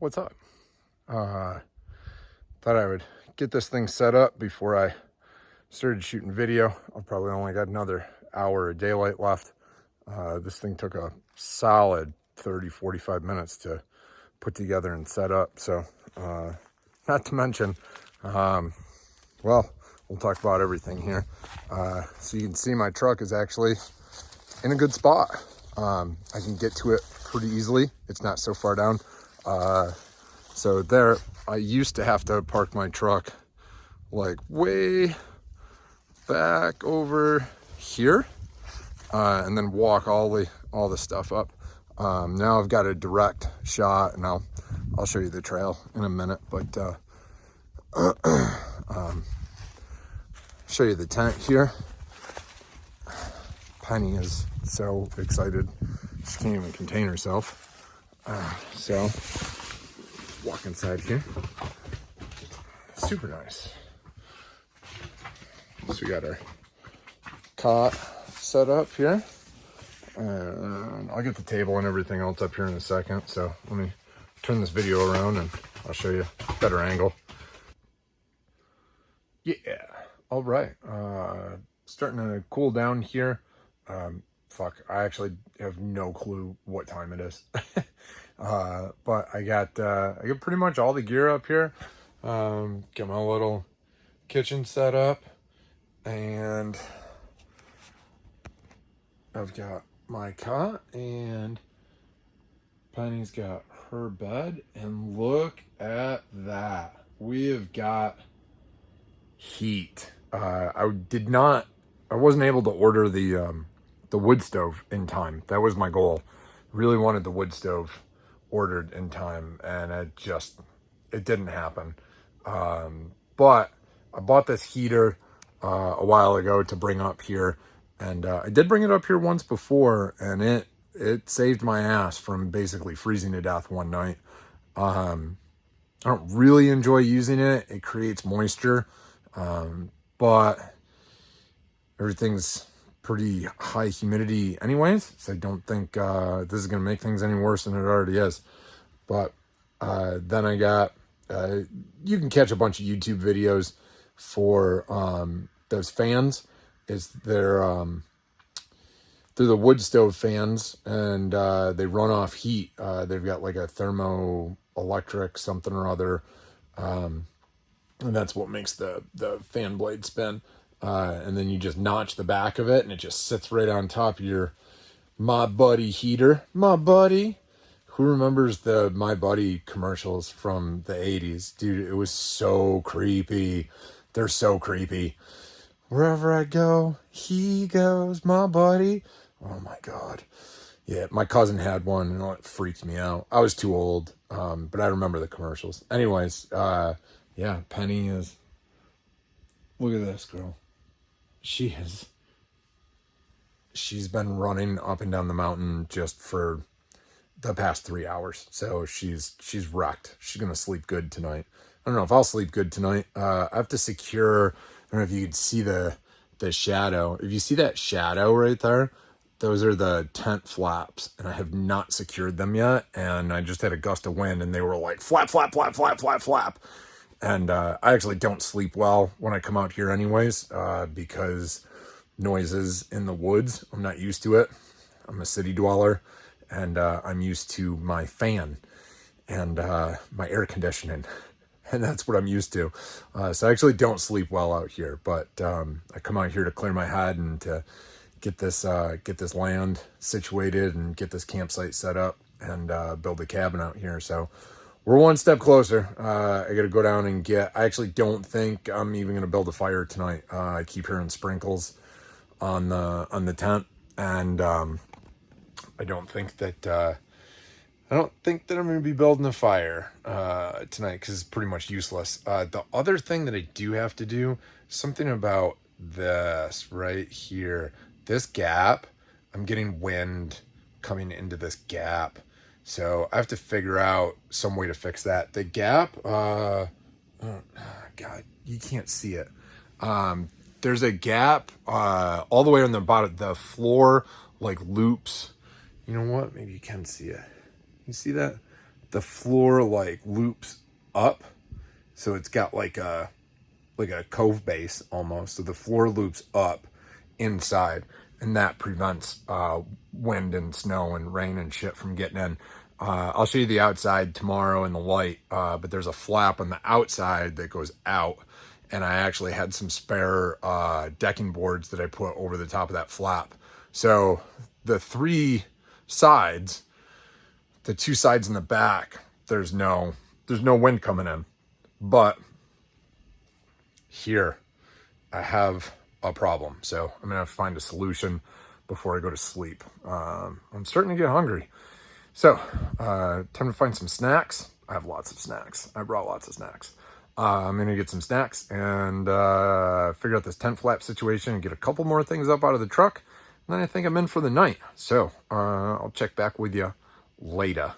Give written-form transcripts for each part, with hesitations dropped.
What's up? Thought I would get this thing set up before I started shooting video. I've probably only got another hour of daylight left. This thing took a solid 30-45 minutes to put together and set up. So not to mention, well, we'll talk about everything here. So you can see my truck is actually in a good spot. I can get to it pretty easily. It's not so far down. So there, I used to have to park my truck like way back over here, and then walk all the stuff up. Now I've got a direct shot, and I'll show you the trail in a minute, but show you the tent here. Penny is so excited she can't even contain herself. So walk inside here. Super nice. So we got our cot set up here. I'll get the table and everything else up here in a second. So let me turn this video around and I'll show you a better angle. Yeah. All right. Starting to cool down here. Fuck, I actually have no clue what time it is. But I got pretty much all the gear up here. Got my little kitchen set up, and I've got my cot, and Penny's got her bed, and look at that. We have got heat. I wasn't able to order the wood stove in time. That was my goal. Really wanted the wood stove ordered in time, and it didn't happen. But I bought this heater a while ago to bring up here, and I did bring it up here once before, and it saved my ass from basically freezing to death one night. I don't really enjoy using it. It creates moisture, but everything's pretty high humidity anyways, so I don't think this is going to make things any worse than it already is. But then I got, you can catch a bunch of YouTube videos for those fans. They're the wood stove fans, and they run off heat. They've got like a thermoelectric something or other, and that's what makes the fan blade spin. And then you just notch the back of it, and it just sits right on top of your My Buddy heater. My Buddy. Who remembers the My Buddy commercials from the 80s? Dude, it was so creepy. They're so creepy. Wherever I go, he goes, my buddy. Oh my God. Yeah, my cousin had one, and it freaked me out. I was too old, but I remember the commercials. Anyways, yeah, Penny is... Look at this girl. She's been running up and down the mountain just for the past 3 hours. So she's wrecked. She's going to sleep good tonight. I don't know if I'll sleep good tonight. I have to secure, I don't know if you can see the shadow. If you see that shadow right there, those are the tent flaps, and I have not secured them yet. And I just had a gust of wind, and they were like flap, flap, flap, flap, flap, flap. And I actually don't sleep well when I come out here anyways, because noises in the woods, I'm not used to it. I'm a city dweller, and I'm used to my fan and my air conditioning, and that's what I'm used to. So I actually don't sleep well out here, but I come out here to clear my head and to get this land situated and get this campsite set up and build a cabin out here. So we're one step closer. I got to go down and I actually don't think I'm even going to build a fire tonight. I keep hearing sprinkles on the tent, and I don't think that I'm going to be building a fire tonight, because it's pretty much useless. The other thing that I do have to do, something about this right here, this gap. I'm getting wind coming into this gap. So I have to figure out some way to fix that. The gap, oh, God, you can't see it. There's a gap all the way on the bottom. The floor like loops. You know what? Maybe you can see it. You see that? the floor like loops up. So it's got like a cove base almost. So the floor loops up inside, and that prevents wind and snow and rain and shit from getting in. I'll show you the outside tomorrow in the light, but there's a flap on the outside that goes out, and I actually had some spare decking boards that I put over the top of that flap. So the three sides, the two sides in the back, there's no wind coming in. But here I have a problem. So I'm gonna have to find a solution before I go to sleep. I'm starting to get hungry. So time to find some snacks. I have lots of snacks. I brought lots of snacks. I'm gonna get some snacks and figure out this tent flap situation and get a couple more things up out of the truck. And then I think I'm in for the night. So I'll check back with you later.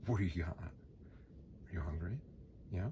What do you got? Are you hungry? Yeah?